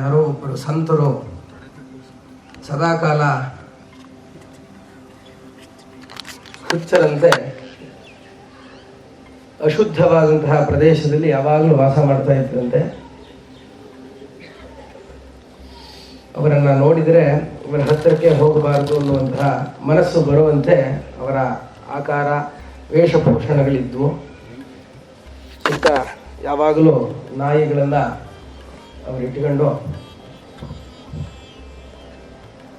ಯಾರೋ ಒಬ್ಬರು ಸಂತರು ಸದಾಕಾಲ ಹುಚ್ಚರಂತೆ ಅಶುದ್ಧವಾದಂತಹ ಪ್ರದೇಶದಲ್ಲಿ ಯಾವಾಗಲೂ ವಾಸ ಮಾಡ್ತಾ ಇದ್ರಂತೆ. ಅವರನ್ನು ನೋಡಿದರೆ ಅವರ ಹತ್ತಿರಕ್ಕೆ ಹೋಗಬಾರದು ಅನ್ನುವಂತಹ ಮನಸ್ಸು ಬರುವಂತೆ ಅವರ ಆಕಾರ ವೇಷಭೂಷಣಗಳಿದ್ವು. ಸುತ್ತ ಯಾವಾಗಲೂ ನಾಯಿಗಳನ್ನು ಅವರು ಇಟ್ಟುಕೊಂಡು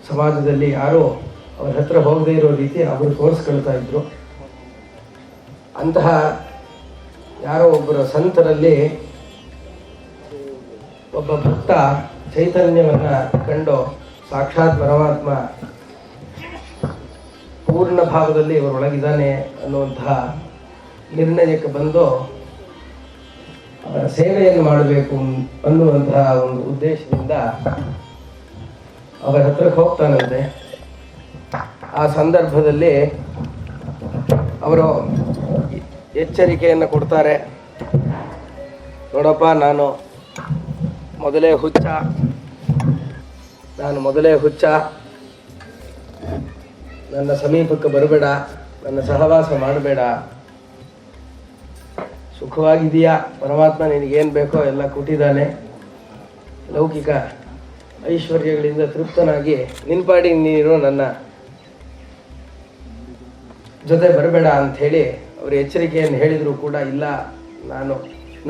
ಸಮಾಜದಲ್ಲಿ ಯಾರೂ ಅವರ ಹತ್ರ ಹೋಗದೇ ಇರೋ ರೀತಿ ಅವರು ತೋರಿಸ್ಕೊಳ್ತಾ ಇದ್ರು. ಅಂತಹ ಯಾರೋ ಒಬ್ಬರ ಸಂತರಲ್ಲಿ ಒಬ್ಬ ಭಕ್ತ ಚೈತನ್ಯವನ್ನು ಕಂಡು ಸಾಕ್ಷಾತ್ ಪರಮಾತ್ಮ ಪೂರ್ಣ ಭಾವದಲ್ಲಿ ಇವರೊಳಗಿದ್ದಾನೆ ಅನ್ನುವಂತಹ ನಿರ್ಣಯಕ್ಕೆ ಬಂದು ಅವರ ಸೇವೆಯನ್ನು ಮಾಡಬೇಕು ಅನ್ನುವಂತಹ ಒಂದು ಉದ್ದೇಶದಿಂದ ಅವರ ಹತ್ರಕ್ಕೆ ಹೋಗ್ತಾನಂತೆ. ಆ ಸಂದರ್ಭದಲ್ಲಿ ಅವರು ಎಚ್ಚರಿಕೆಯನ್ನು ಕೊಡ್ತಾರೆ. ನೋಡಪ್ಪ, ನಾನು ಮೊದಲೇ ಹುಚ್ಚ, ನನ್ನ ಸಮೀಪಕ್ಕೆ ಬರಬೇಡ, ನನ್ನ ಸಹವಾಸ ಮಾಡಬೇಡ, ಸುಖವಾಗಿದೆಯಾ, ಪರಮಾತ್ಮ ನಿನಗೇನು ಬೇಕೋ ಎಲ್ಲ ಕೊಟ್ಟಿದ್ದಾನೆ, ಲೌಕಿಕ ಐಶ್ವರ್ಯಗಳಿಂದ ತೃಪ್ತನಾಗಿ ನಿನ್ಪಾಡಿ ನೀರು ನನ್ನ ಜೊತೆ ಬರಬೇಡ ಅಂಥೇಳಿ ಅವರು ಎಚ್ಚರಿಕೆಯನ್ನು ಹೇಳಿದರೂ ಕೂಡ ಇಲ್ಲ, ನಾನು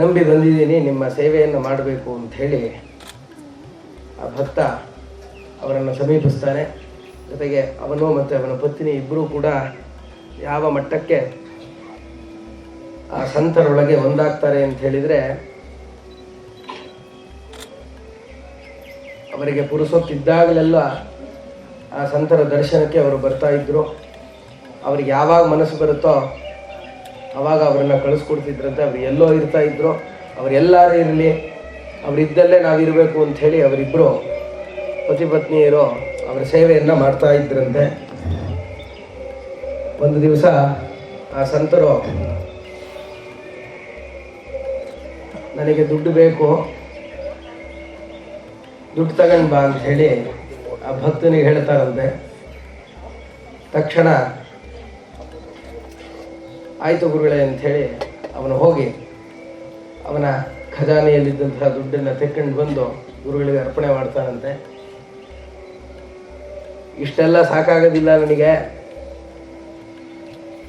ನಂಬಿ ಬಂದಿದ್ದೀನಿ, ನಿಮ್ಮ ಸೇವೆಯನ್ನು ಮಾಡಬೇಕು ಅಂಥೇಳಿ ಆ ಭಕ್ತ ಅವರನ್ನು ಸಮೀಪಿಸ್ತಾನೆ. ಜೊತೆಗೆ ಅವನು ಮತ್ತು ಅವನ ಪತ್ನಿ ಇಬ್ಬರೂ ಕೂಡ ಯಾವ ಮಟ್ಟಕ್ಕೆ ಆ ಸಂತರೊಳಗೆ ಒಂದಾಗ್ತಾರೆ ಅಂತ ಹೇಳಿದರೆ, ಅವರಿಗೆ ಪುರುಸೊತ್ತಿದ್ದಾಗಲೆಲ್ಲ ಆ ಸಂತರ ದರ್ಶನಕ್ಕೆ ಅವರು ಬರ್ತಾ ಇದ್ರು. ಅವ್ರಿಗೆ ಯಾವಾಗ ಮನಸ್ಸು ಬರುತ್ತೋ ಆವಾಗ ಅವರನ್ನು ಕಳಿಸ್ಕೊಡ್ತಿದ್ರಂತೆ. ಅವ್ರು ಎಲ್ಲೋ ಇರ್ತಾ ಇದ್ರು, ಅವರೆಲ್ಲರೂ ಇರಲಿ, ಅವರಿದ್ದಲ್ಲೇ ನಾವಿರಬೇಕು ಅಂಥೇಳಿ ಅವರಿಬ್ಬರು ಪತಿ ಪತ್ನಿಯರು ಅವರ ಸೇವೆಯನ್ನು ಮಾಡ್ತಾ ಇದ್ರಂತೆ. ಒಂದು ದಿವಸ ಆ ಸಂತರು, ನನಗೆ ದುಡ್ಡು ಬೇಕು, ದುಡ್ಡು ತಗೊಂಡು ಬಾ ಅಂತ ಹೇಳಿ ಆ ಭಕ್ತನಿಗೆ ಹೇಳ್ತಾರಂತೆ. ತಕ್ಷಣ ಆಯಿತು ಗುರುಗಳೇ ಅಂಥೇಳಿ ಅವನು ಹೋಗಿ ಅವನ ಖಜಾನೆಯಲ್ಲಿದ್ದಂತಹ ದುಡ್ಡನ್ನು ತೆಕ್ಕೊಂಡು ಬಂದು ಗುರುಗಳಿಗೆ ಅರ್ಪಣೆ ಮಾಡ್ತಾನಂತೆ. ಇಷ್ಟೆಲ್ಲ ಸಾಕಾಗೋದಿಲ್ಲ ನನಗೆ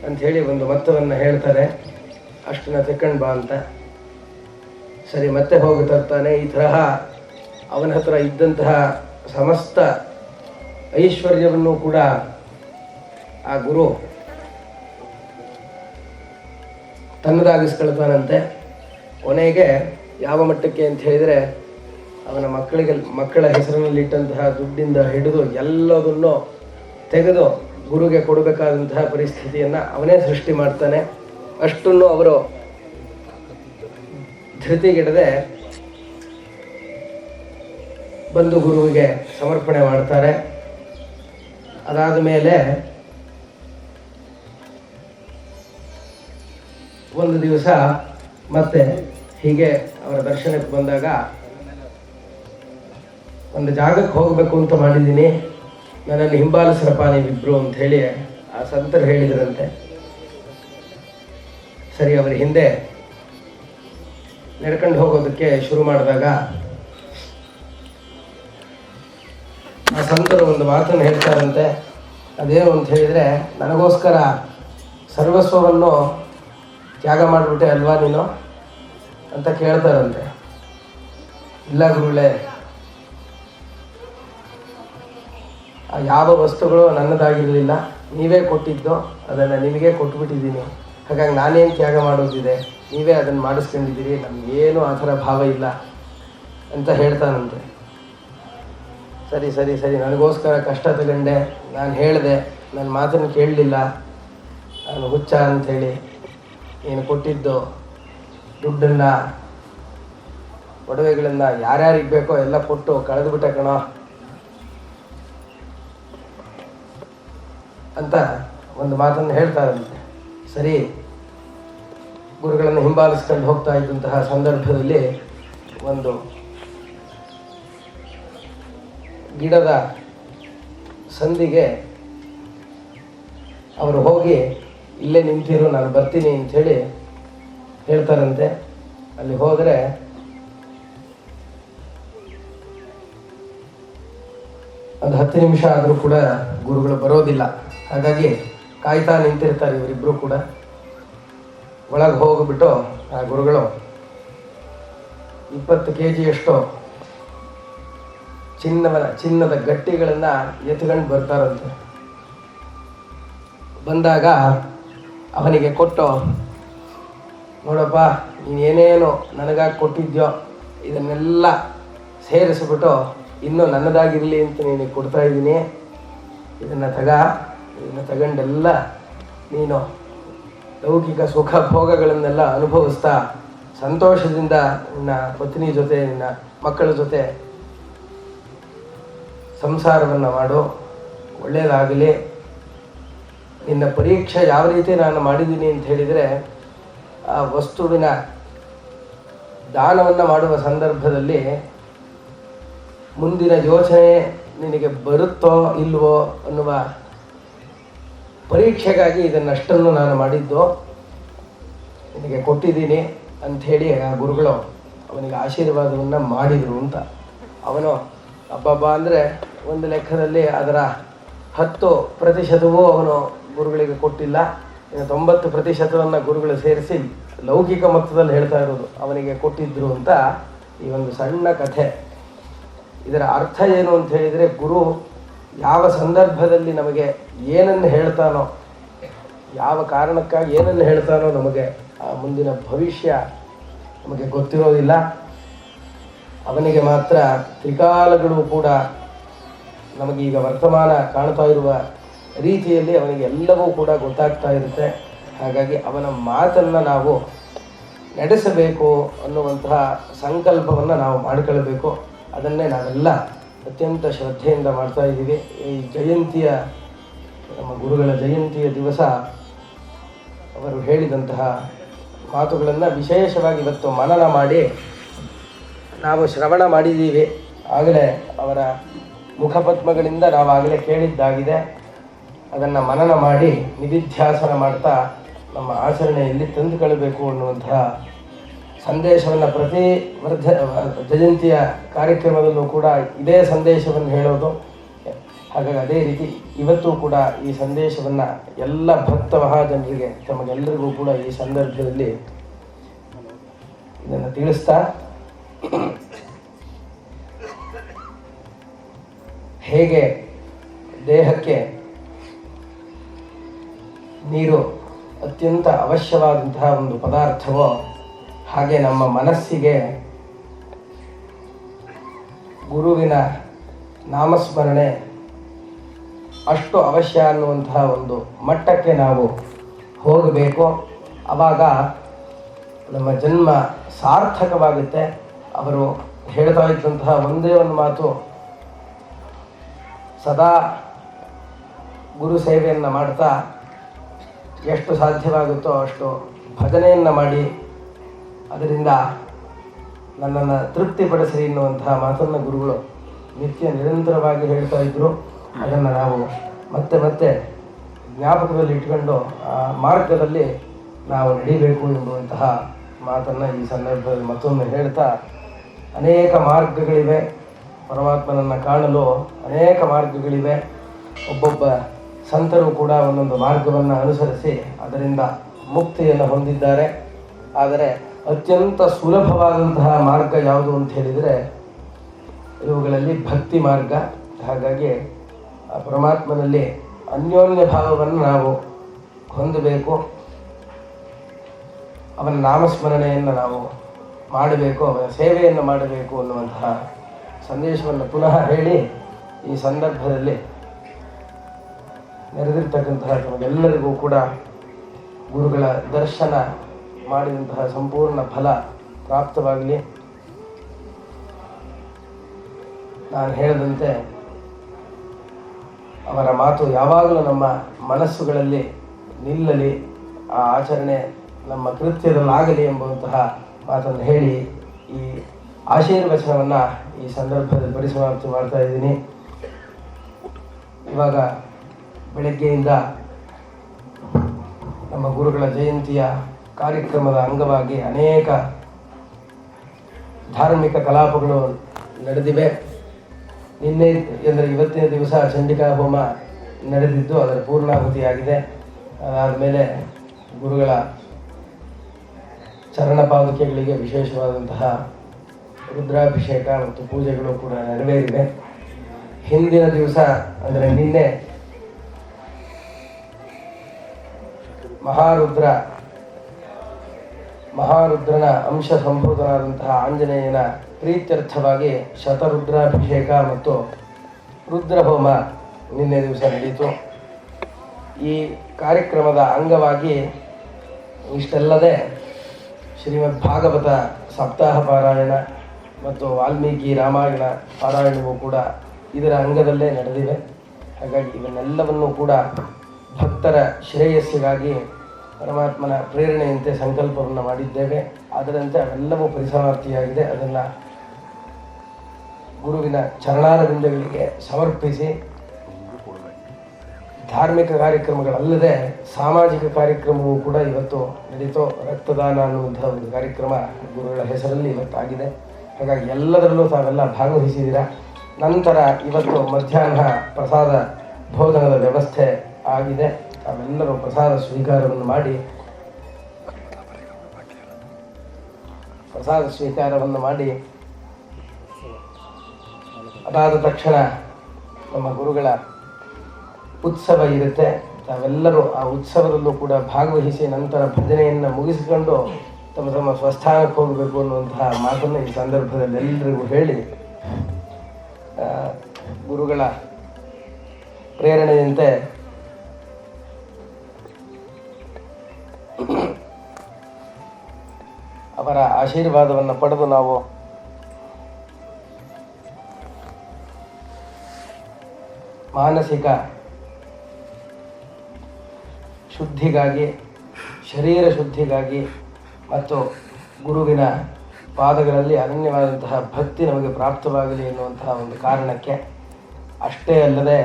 ಅಂಥೇಳಿ ಒಂದು ಮೊತ್ತವನ್ನು ಹೇಳ್ತಾರೆ, ಅಷ್ಟನ್ನು ತೆಕ್ಕೊಂಡು ಬಾ ಅಂತ. ಸರಿ, ಮತ್ತೆ ಹೋಗಿ ತರ್ತಾನೆ. ಈ ತರಹ ಅವನ ಹತ್ರ ಇದ್ದಂತಹ ಸಮಸ್ತ ಐಶ್ವರ್ಯವನ್ನು ಕೂಡ ಆ ಗುರು ತನ್ನದಾಗಿಸ್ಕೊಳ್ತಾನಂತೆ. ಕೊನೆಗೆ ಯಾವ ಮಟ್ಟಕ್ಕೆ ಅಂತ ಹೇಳಿದರೆ, ಅವನ ಮಕ್ಕಳ ಹೆಸರಿನಲ್ಲಿಟ್ಟಂತಹ ದುಡ್ಡಿಂದ ಹಿಡಿದು ಎಲ್ಲದನ್ನು ತೆಗೆದು ಗುರುಗೆ ಕೊಡಬೇಕಾದಂತಹ ಪರಿಸ್ಥಿತಿಯನ್ನು ಅವನೇ ಸೃಷ್ಟಿ ಮಾಡ್ತಾನೆ. ಅಷ್ಟನ್ನು ಅವರು ಧೃತಿಗಿಡದೆ ಬಂದು ಗುರುವಿಗೆ ಸಮರ್ಪಣೆ ಮಾಡ್ತಾರೆ. ಅದಾದ ಮೇಲೆ ಒಂದು ದಿವಸ ಮತ್ತೆ ಹೀಗೆ ಅವರ ದರ್ಶನಕ್ಕೆ ಬಂದಾಗ, ಒಂದು ಜಾಗಕ್ಕೆ ಹೋಗಬೇಕು ಅಂತ ಮಾಡಿದ್ದೀನಿ, ನನ್ನನ್ನು ಹಿಂಬಾಲಿಸ್ರಪ್ಪ ನೀವಿಬ್ರು ಅಂತ ಹೇಳಿ ಆ ಸಂತರು ಹೇಳಿದ್ರಂತೆ. ಸರಿ, ಅವರ ಹಿಂದೆ ನಡ್ಕೊಂಡು ಹೋಗೋದಕ್ಕೆ ಶುರು ಮಾಡಿದಾಗ ಆ ಸಂತರು ಒಂದು ಮಾತನ್ನು ಹೇಳ್ತಾರಂತೆ. ಅದೇನು ಅಂತ ಹೇಳಿದರೆ, ನನಗೋಸ್ಕರ ಸರ್ವಸ್ವವನ್ನು ತ್ಯಾಗ ಮಾಡಿಬಿಟ್ಟೆ ಅಲ್ವಾ ನೀನು ಅಂತ ಕೇಳ್ತಾರಂತೆ. ಇಲ್ಲ ಗುರುಗಳೇ, ಯಾವ ವಸ್ತುಗಳು ನನ್ನದಾಗಿರಲಿಲ್ಲ, ನೀವೇ ಕೊಟ್ಟಿದ್ದು, ಅದನ್ನು ನಿಮಗೆ ಕೊಟ್ಬಿಟ್ಟಿದ್ದೀನಿ. ಹಾಗಾಗಿ ನಾನೇನು ತ್ಯಾಗ ಮಾಡೋದಿದೆ, ನೀವೇ ಅದನ್ನು ಮಾಡಿಸ್ಕೊಂಡಿದ್ದೀರಿ, ನಮಗೇನು ಆ ಥರ ಭಾವ ಇಲ್ಲ ಅಂತ ಹೇಳ್ತಾನಂತೆ. ಸರಿ ಸರಿ ಸರಿ, ನನಗೋಸ್ಕರ ಕಷ್ಟ ತಗೊಂಡೆ, ನಾನು ಹೇಳಿದೆ, ನನ್ನ ಮಾತನ್ನು ಕೇಳಲಿಲ್ಲ, ನಾನು ಹುಚ್ಚ ಅಂಥೇಳಿ ನೀನು ಕೊಟ್ಟಿದ್ದು ದುಡ್ಡನ್ನು ಒಡವೆಗಳನ್ನು ಯಾರ್ಯಾರಿಗೆ ಬೇಕೋ ಎಲ್ಲ ಕೊಟ್ಟು ಕಳೆದುಬಿಟ್ಟೆ ಕಣೋ ಅಂತ ಒಂದು ಮಾತನ್ನು ಹೇಳ್ತಾರಂತೆ. ಸರಿ, ಗುರುಗಳನ್ನು ಹಿಂಬಾಲಿಸ್ಕೊಂಡು ಹೋಗ್ತಾ ಇದ್ದಂತಹ ಸಂದರ್ಭದಲ್ಲಿ ಒಂದು ಗಿಡದ ಸಂದಿಗೆ ಅವರು ಹೋಗಿ ಇಲ್ಲೇ ನಿಂತಿರು, ನಾನು ಬರ್ತೀನಿ ಅಂಥೇಳಿ ಹೇಳ್ತಾರಂತೆ. ಅಲ್ಲಿ ಹೋದರೆ ಒಂದು 10 ನಿಮಿಷ ಆದರೂ ಕೂಡ ಗುರುಗಳು ಬರೋದಿಲ್ಲ. ಹಾಗಾಗಿ ಕಾಯ್ತಾ ನಿಂತಿರ್ತಾರೆ ಇವರಿಬ್ಬರು ಕೂಡ. ಒಳಗೆ ಹೋಗಿಬಿಟ್ಟು ಆ ಗುರುಗಳು 20 kg ಚಿನ್ನದ ಗಟ್ಟಿಗಳನ್ನು ಎತ್ಕೊಂಡು ಬರ್ತಾರಂತೆ. ಬಂದಾಗ ಅವನಿಗೆ ಕೊಟ್ಟು, ನೋಡಪ್ಪ, ನೀನೇನೇನು ನನಗಾಗಿ ಕೊಟ್ಟಿದ್ಯೋ ಇದನ್ನೆಲ್ಲ ಸೇರಿಸ್ಬಿಟ್ಟು ಇನ್ನೂ ನನ್ನದಾಗಿರಲಿ ಅಂತ ನಿನಗೆ ಕೊಡ್ತಾ ಇದ್ದೀನಿ. ಇದನ್ನು ತಗೊಂಡೆಲ್ಲ ನೀನು ಲೌಕಿಕ ಸುಖ ಭೋಗಗಳನ್ನೆಲ್ಲ ಅನುಭವಿಸ್ತಾ ಸಂತೋಷದಿಂದ ನಿನ್ನ ಪತ್ನಿ ಜೊತೆ, ನಿನ್ನ ಮಕ್ಕಳ ಜೊತೆ ಸಂಸಾರವನ್ನು ಮಾಡು, ಒಳ್ಳೆಯದಾಗಲಿ. ನಿನ್ನ ಪರೀಕ್ಷೆ ಯಾವ ರೀತಿ ನಾನು ಮಾಡಿದ್ದೀನಿ ಅಂತ ಹೇಳಿದರೆ, ಆ ವಸ್ತುವಿನ ದಾನವನ್ನು ಮಾಡುವ ಸಂದರ್ಭದಲ್ಲಿ ಮುಂದಿನ ಯೋಚನೆ ನಿನಗೆ ಬರುತ್ತೋ ಇಲ್ವೋ ಅನ್ನುವ ಪರೀಕ್ಷೆಗಾಗಿ ಇದನ್ನಷ್ಟನ್ನು ನಾನು ಮಾಡಿದ್ದು, ನಿನಗೆ ಕೊಟ್ಟಿದ್ದೀನಿ ಅಂಥೇಳಿ ಆ ಗುರುಗಳು ಅವನಿಗೆ ಆಶೀರ್ವಾದವನ್ನು ಮಾಡಿದರು ಅಂತ. ಅವನು ಹಬ್ಬ ಅಂದರೆ ಒಂದು ಲೆಕ್ಕದಲ್ಲಿ ಅದರ 10% ಅವನು ಗುರುಗಳಿಗೆ ಕೊಟ್ಟಿಲ್ಲ. ಇನ್ನು 90% ಗುರುಗಳು ಸೇರಿಸಿ ಲೌಕಿಕ ಮೊತ್ತದಲ್ಲಿ ಹೇಳ್ತಾ ಇರೋದು ಅವನಿಗೆ ಕೊಟ್ಟಿದ್ರು ಅಂತ ಈ ಒಂದು ಸಣ್ಣ ಕಥೆ. ಇದರ ಅರ್ಥ ಏನು ಅಂತ ಹೇಳಿದರೆ, ಗುರು ಯಾವ ಸಂದರ್ಭದಲ್ಲಿ ನಮಗೆ ಏನನ್ನು ಹೇಳ್ತಾನೋ, ಯಾವ ಕಾರಣಕ್ಕಾಗಿ ಏನನ್ನು ಹೇಳ್ತಾನೋ ನಮಗೆ ಆ ಮುಂದಿನ ಭವಿಷ್ಯ ನಮಗೆ ಗೊತ್ತಿರೋದಿಲ್ಲ. ಅವನಿಗೆ ಮಾತ್ರ ತ್ರಿಕಾಲಗಳು ಕೂಡ ನಮಗೀಗ ವರ್ತಮಾನ ಕಾಣ್ತಾ ಇರುವ ರೀತಿಯಲ್ಲಿ ಅವನಿಗೆ ಎಲ್ಲವೂ ಕೂಡ ಗೊತ್ತಾಗ್ತಾ ಇರುತ್ತೆ. ಹಾಗಾಗಿ ಅವನ ಮಾತನ್ನು ನಾವು ನಡೆಸಬೇಕು ಅನ್ನುವಂತಹ ಸಂಕಲ್ಪವನ್ನು ನಾವು ಮಾಡಿಕೊಳ್ಳಬೇಕು. ಅದನ್ನೇ ನಾವೆಲ್ಲ ಅತ್ಯಂತ ಶ್ರದ್ಧೆಯಿಂದ ಮಾಡ್ತಾ ಇದ್ದೀವಿ. ಈ ಜಯಂತಿಯ, ನಮ್ಮ ಗುರುಗಳ ಜಯಂತಿಯ ದಿವಸ ಅವರು ಹೇಳಿದಂತಹ ಮಾತುಗಳನ್ನು ವಿಶೇಷವಾಗಿ ಇವತ್ತು ಮನನ ಮಾಡಿ ನಾವು ಶ್ರವಣ ಮಾಡಿದ್ದೀವಿ. ಆಗಲೇ ಅವರ ಮುಖಪದ್ಮಗಳಿಂದ ನಾವಾಗಲೇ ಕೇಳಿದ್ದಾಗಿದೆ. ಅದನ್ನು ಮನನ ಮಾಡಿ ನಿಧಿಧ್ಯಾಸನ ಮಾಡ್ತಾ ನಮ್ಮ ಆಚರಣೆಯಲ್ಲಿ ತಂದುಕೊಳ್ಳಬೇಕು ಅನ್ನುವಂತಹ ಸಂದೇಶವನ್ನು ಪ್ರತಿ ಜಯಂತಿಯ ಕಾರ್ಯಕ್ರಮದಲ್ಲೂ ಕೂಡ ಇದೇ ಸಂದೇಶವನ್ನು ಹೇಳೋದು. ಹಾಗಾಗಿ ಅದೇ ರೀತಿ ಇವತ್ತು ಕೂಡ ಈ ಸಂದೇಶವನ್ನು ಎಲ್ಲ ಭಕ್ತ ಮಹಾಜನರಿಗೆ, ತಮಗೆಲ್ಲರಿಗೂ ಕೂಡ ಈ ಸಂದರ್ಭದಲ್ಲಿ ಇದನ್ನು ತಿಳಿಸ್ತಾ, ಹೇಗೆ ದೇಹಕ್ಕೆ ನೀರು ಅತ್ಯಂತ ಅವಶ್ಯವಾದಂತಹ ಒಂದು ಪದಾರ್ಥವೋ, ಹಾಗೆ ನಮ್ಮ ಮನಸ್ಸಿಗೆ ಗುರುವಿನ ನಾಮಸ್ಮರಣೆ ಅಷ್ಟು ಅವಶ್ಯ ಅನ್ನುವಂತಹ ಒಂದು ಮಟ್ಟಕ್ಕೆ ನಾವು ಹೋಗಬೇಕು. ಆವಾಗ ನಮ್ಮ ಜನ್ಮ ಸಾರ್ಥಕವಾಗುತ್ತೆ. ಅವರು ಹೇಳ್ತಾ ಇದ್ದಂತಹ ಒಂದೇ ಒಂದು ಮಾತು, ಸದಾ ಗುರು ಸೇವೆಯನ್ನು ಮಾಡ್ತಾ ಎಷ್ಟು ಸಾಧ್ಯವಾಗುತ್ತೋ ಅಷ್ಟು ಭಜನೆಯನ್ನು ಮಾಡಿ ಅದರಿಂದ ನನ್ನನ್ನು ತೃಪ್ತಿಪಡಿಸಿ ಎನ್ನುವಂತಹ ಮಾತನ್ನು ಗುರುಗಳು ನಿತ್ಯ ನಿರಂತರವಾಗಿ ಹೇಳ್ತಾ ಇದ್ದರು. ಅದನ್ನು ನಾವು ಮತ್ತೆ ಮತ್ತೆ ಜ್ಞಾಪಕದಲ್ಲಿ ಇಟ್ಕೊಂಡು ಆ ಮಾರ್ಗದಲ್ಲಿ ನಾವು ನಡಿಬೇಕು ಎಂಬುವಂತಹ ಮಾತನ್ನು ಈ ಸಂದರ್ಭದಲ್ಲಿ ಮತ್ತೊಮ್ಮೆ ಹೇಳ್ತಾ, ಅನೇಕ ಮಾರ್ಗಗಳಿವೆ, ಪರಮಾತ್ಮನನ್ನು ಕಾಣಲು ಅನೇಕ ಮಾರ್ಗಗಳಿವೆ. ಒಬ್ಬೊಬ್ಬ ಸಂತರು ಕೂಡ ಒಂದೊಂದು ಮಾರ್ಗವನ್ನು ಅನುಸರಿಸಿ ಅದರಿಂದ ಮುಕ್ತಿಯನ್ನು ಹೊಂದಿದ್ದಾರೆ. ಆದರೆ ಅತ್ಯಂತ ಸುಲಭವಾದಂತಹ ಮಾರ್ಗ ಯಾವುದು ಅಂತ ಹೇಳಿದರೆ ಇವುಗಳಲ್ಲಿ ಭಕ್ತಿ ಮಾರ್ಗ. ಹಾಗಾಗಿ ಆ ಪರಮಾತ್ಮನಲ್ಲಿ ಅನ್ಯೋನ್ಯ ಭಾವವನ್ನು ನಾವು ಹೊಂದಬೇಕು. ಅವನ ನಾಮಸ್ಮರಣೆಯನ್ನು ನಾವು ಮಾಡಬೇಕು, ಅವನ ಸೇವೆಯನ್ನು ಮಾಡಬೇಕು ಅನ್ನುವಂತಹ ಸಂದೇಶವನ್ನು ಪುನಃ ಹೇಳಿ ಈ ಸಂದರ್ಭದಲ್ಲಿ ನೆರೆದಿರ್ತಕ್ಕಂತಹ ತಮಗೆಲ್ಲರಿಗೂ ಕೂಡ ಗುರುಗಳ ದರ್ಶನ ಮಾಡಿದಂತಹ ಸಂಪೂರ್ಣ ಫಲ ಪ್ರಾಪ್ತವಾಗಲಿ. ನಾನು ಹೇಳಿದಂತೆ ಅವರ ಮಾತು ಯಾವಾಗಲೂ ನಮ್ಮ ಮನಸ್ಸುಗಳಲ್ಲಿ ನಿಲ್ಲಲಿ, ಆ ಆಚರಣೆ ನಮ್ಮ ಕೃತ್ಯದಲ್ಲಾಗಲಿ ಎಂಬುವಂತಹ ಮಾತನ್ನು ಹೇಳಿ ಈ ಆಶೀರ್ವಚನವನ್ನು ಈ ಸಂದರ್ಭದಲ್ಲಿ ಪರಿಸಮಾಪ್ತಿ ಮಾಡ್ತಾ ಇದ್ದೀನಿ. ಇವಾಗ ಬೆಳಗ್ಗೆಯಿಂದ ನಮ್ಮ ಗುರುಗಳ ಜಯಂತಿಯ ಕಾರ್ಯಕ್ರಮದ ಅಂಗವಾಗಿ ಅನೇಕ ಧಾರ್ಮಿಕ ಕಲಾಪಗಳು ನಡೆದಿವೆ. ನಿನ್ನೆ ಅಂದರೆ ಇವತ್ತಿನ ದಿವಸ ಚಂಡಿಕಾ ಹೋಮ ನಡೆದಿದ್ದು ಅದರ ಪೂರ್ಣಾಹುತಿಯಾಗಿದೆ. ಅದಾದ ಮೇಲೆ ಗುರುಗಳ ಚರಣಪಾದುಕೆಗಳಿಗೆ ವಿಶೇಷವಾದಂತಹ ರುದ್ರಾಭಿಷೇಕ ಮತ್ತು ಪೂಜೆಗಳು ಕೂಡ ನೆರವೇರಿವೆ. ಹಿಂದಿನ ದಿವಸ ಅಂದರೆ ನಿನ್ನೆ ಮಹಾರುದ್ರನ ಅಂಶ ಸಂಭೂತನಾದಂತಹ ಆಂಜನೇಯನ ಪ್ರೀತ್ಯರ್ಥವಾಗಿ ಶತರುದ್ರಾಭಿಷೇಕ ಮತ್ತು ರುದ್ರಹೋಮ ನಿನ್ನೆ ದಿವಸ ನಡೆಯಿತು. ಈ ಕಾರ್ಯಕ್ರಮದ ಅಂಗವಾಗಿ ಇಷ್ಟಲ್ಲದೆ ಶ್ರೀಮದ್ ಭಾಗವತ ಸಪ್ತಾಹ ಪಾರಾಯಣ ಮತ್ತು ವಾಲ್ಮೀಕಿ ರಾಮಾಯಣ ಪಾರಾಯಣವೂ ಕೂಡ ಇದರ ಅಂಗದಲ್ಲೇ ನಡೆದಿವೆ. ಹಾಗಾಗಿ ಇವನ್ನೆಲ್ಲವನ್ನೂ ಕೂಡ ಭಕ್ತರ ಶ್ರೇಯಸ್ಸಿಗಾಗಿ ಪರಮಾತ್ಮನ ಪ್ರೇರಣೆಯಂತೆ ಸಂಕಲ್ಪವನ್ನು ಮಾಡಿದ್ದೇವೆ. ಅದರಂತೆ ಅವೆಲ್ಲವೂ ಪರಿಸಮಾಪ್ತಿಯಾಗಿದೆ. ಅದನ್ನು ಗುರುವಿನ ಚರಣಾರವಿಂದಗಳಿಗೆ ಸಮರ್ಪಿಸಿ ಧಾರ್ಮಿಕ ಕಾರ್ಯಕ್ರಮಗಳಲ್ಲದೆ ಸಾಮಾಜಿಕ ಕಾರ್ಯಕ್ರಮವೂ ಕೂಡ ಇವತ್ತು ನಡೀತು. ರಕ್ತದಾನ ಅನ್ನುವಂಥ ಒಂದು ಕಾರ್ಯಕ್ರಮ ಗುರುಗಳ ಹೆಸರಲ್ಲಿ ಇವತ್ತಾಗಿದೆ. ಹಾಗಾಗಿ ಎಲ್ಲದರಲ್ಲೂ ತಾವೆಲ್ಲ ಭಾಗವಹಿಸಿದ್ದೀರಾ. ನಂತರ ಇವತ್ತು ಮಧ್ಯಾಹ್ನ ಪ್ರಸಾದ ಭೋಜನದ ವ್ಯವಸ್ಥೆ ಆಗಿದೆ. ತಾವೆಲ್ಲರೂ ಪ್ರಸಾದ ಸ್ವೀಕಾರವನ್ನು ಮಾಡಿ ಅದಾದ ತಕ್ಷಣ ನಮ್ಮ ಗುರುಗಳ ಉತ್ಸವ ಇರುತ್ತೆ. ತಾವೆಲ್ಲರೂ ಆ ಉತ್ಸವದಲ್ಲೂ ಕೂಡ ಭಾಗವಹಿಸಿ ನಂತರ ಭಜನೆಯನ್ನು ಮುಗಿಸಿಕೊಂಡು ತಮ್ಮ ತಮ್ಮ ಸ್ವಸ್ಥಾನಕ್ಕೆ ಹೋಗಬೇಕು ಅನ್ನುವಂತಹ ಮಾತನ್ನು ಈ ಸಂದರ್ಭದಲ್ಲಿ ಎಲ್ಲರಿಗೂ ಹೇಳಿ ಗುರುಗಳ ಪ್ರೇರಣೆಯಂತೆ ಅವರ ಆಶೀರ್ವಾದವನ್ನು ಪಡೆದು ನಾವು ಮಾನಸಿಕ ಶುದ್ಧಿಗಾಗಿ, ಶರೀರ ಶುದ್ಧಿಗಾಗಿ ಮತ್ತು ಗುರುವಿನ ಪಾದಗಳಲ್ಲಿ ಅನನ್ಯವಾದಂತಹ ಭಕ್ತಿ ನಮಗೆ ಪ್ರಾಪ್ತವಾಗಲಿ ಎನ್ನುವಂತಹ ಒಂದು ಕಾರಣಕ್ಕೆ, ಅಷ್ಟೇ ಅಲ್ಲದೆ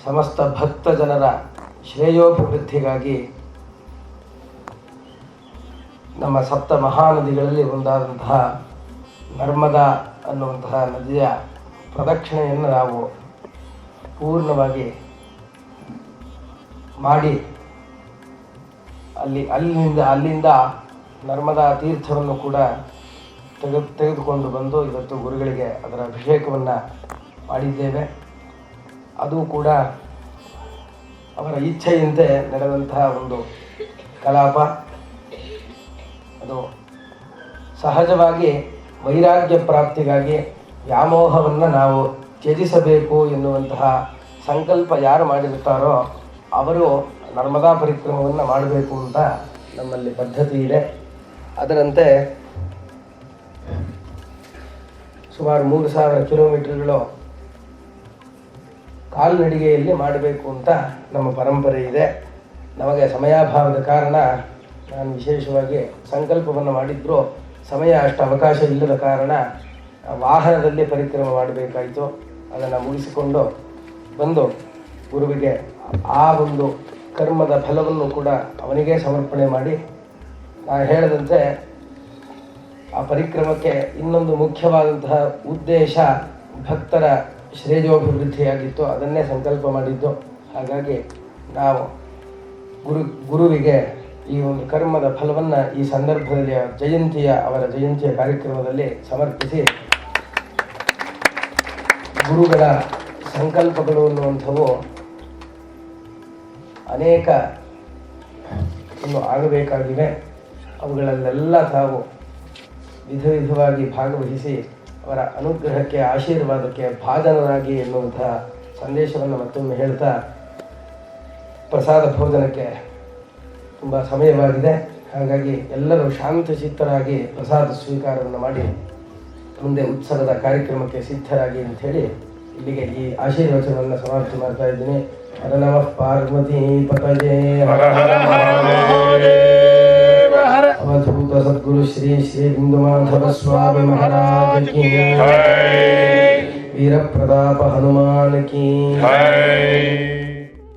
ಸಮಸ್ತ ಭಕ್ತ ಜನರ ಶ್ರೇಯೋಭಿವೃದ್ಧಿಗಾಗಿ ನಮ್ಮ ಸಪ್ತ ಮಹಾನದಿಗಳಲ್ಲಿ ಒಂದಾದಂತಹ ನರ್ಮದಾ ಅನ್ನುವಂತಹ ನದಿಯ ಪ್ರದಕ್ಷಿಣೆಯನ್ನು ನಾವು ಪೂರ್ಣವಾಗಿ ಮಾಡಿ ಅಲ್ಲಿಂದ ನರ್ಮದಾ ತೀರ್ಥವನ್ನು ಕೂಡ ತೆಗೆದುಕೊಂಡು ಬಂದು ಇವತ್ತು ಗುರುಗಳಿಗೆ ಅದರ ಅಭಿಷೇಕವನ್ನು ಮಾಡಿದ್ದೇವೆ. ಅದು ಕೂಡ ಅವರ ಇಚ್ಛೆಯಂತೆ ನಡೆದಂತಹ ಒಂದು ಕಲಾಪ. ಅದು ಸಹಜವಾಗಿ ವೈರಾಗ್ಯ ಪ್ರಾಪ್ತಿಗಾಗಿ ವ್ಯಾಮೋಹವನ್ನು ನಾವು ತ್ಯಜಿಸಬೇಕು ಎನ್ನುವಂತಹ ಸಂಕಲ್ಪ ಯಾರು ಮಾಡಿರುತ್ತಾರೋ ಅವರು ನರ್ಮದಾ ಪರಿಕ್ರಮವನ್ನು ಮಾಡಬೇಕು ಅಂತ ನಮ್ಮಲ್ಲಿ ಪದ್ಧತಿ ಇದೆ. ಅದರಂತೆ ಸುಮಾರು 3000 ಕಿಲೋಮೀಟರ್ಗಳು ಕಾಲ್ನಡಿಗೆಯಲ್ಲಿ ಮಾಡಬೇಕು ಅಂತ ನಮ್ಮ ಪರಂಪರೆ ಇದೆ. ನಮಗೆ ಸಮಯಾಭಾವದ ಕಾರಣ ನಾನು ವಿಶೇಷವಾಗಿ ಸಂಕಲ್ಪವನ್ನು ಮಾಡಿದ್ರು, ಸಮಯ ಅಷ್ಟು ಅವಕಾಶ ಇಲ್ಲದ ಕಾರಣ ವಾಹನದಲ್ಲಿ ಪರಿಕ್ರಮ ಮಾಡಬೇಕಾಯಿತು. ಅದನ್ನು ಮುಗಿಸಿಕೊಂಡು ಬಂದು ಗುರುವಿಗೆ ಆ ಒಂದು ಕರ್ಮದ ಫಲವನ್ನು ಕೂಡ ಅವನಿಗೆ ಸಮರ್ಪಣೆ ಮಾಡಿ, ನಾನು ಹೇಳಿದಂತೆ ಆ ಪರಿಕ್ರಮಕ್ಕೆ ಇನ್ನೊಂದು ಮುಖ್ಯವಾದಂತಹ ಉದ್ದೇಶ ಭಕ್ತರ ಶ್ರೇಯೋಭಿವೃದ್ಧಿಯಾಗಿತ್ತು. ಅದನ್ನೇ ಸಂಕಲ್ಪ ಮಾಡಿದ್ದು. ಹಾಗಾಗಿ ನಾವು ಗುರುವಿಗೆ ಈ ಒಂದು ಕರ್ಮದ ಫಲವನ್ನು ಈ ಸಂದರ್ಭದಲ್ಲಿ ಅವರ ಜಯಂತಿಯ ಕಾರ್ಯಕ್ರಮದಲ್ಲಿ ಸಮರ್ಪಿಸಿ, ಗುರುಗಳ ಸಂಕಲ್ಪಗಳು ಅನ್ನುವಂಥವು ಅನೇಕ ಇನ್ನು ಆಗಬೇಕಾಗಿವೆ. ಅವುಗಳಲ್ಲೆಲ್ಲ ತಾವು ವಿಧವಾಗಿ ಭಾಗವಹಿಸಿ ಅವರ ಅನುಗ್ರಹಕ್ಕೆ, ಆಶೀರ್ವಾದಕ್ಕೆ ಭಾಜನರಾಗಿ ಎನ್ನುವಂತಹ ಸಂದೇಶವನ್ನು ಮತ್ತೊಮ್ಮೆ ಹೇಳ್ತಾ, ಪ್ರಸಾದ ಭೋಜನಕ್ಕೆ ತುಂಬ ಸಮಯವಾಗಿದೆ. ಹಾಗಾಗಿ ಎಲ್ಲರೂ ಶಾಂತಚಿತ್ತರಾಗಿ ಪ್ರಸಾದ ಸ್ವೀಕಾರವನ್ನು ಮಾಡಿ ಮುಂದೆ ಉತ್ಸವದ ಕಾರ್ಯಕ್ರಮಕ್ಕೆ ಸಿದ್ಧರಾಗಿ ಅಂಥೇಳಿ ಇಲ್ಲಿಗೆ ಈ ಆಶೀರ್ವಚನವನ್ನು ಸಮಾಪ್ತಿ ಮಾಡ್ತಾ ಇದ್ದೀನಿ. ಹರ ನಮಃ ಪಾರ್ವತಿ ಪತಯೇ ಅವಧೂತ ಸದ್ಗುರು ಶ್ರೀ ಶ್ರೀ ಬಿಂದು ಮಾಧವ ಸ್ವಾಮಿ ಮಹಾರಾಜ ಕಿ, ವೀರ ಪ್ರತಾಪ ಹನುಮಾನ್ ಕಿ.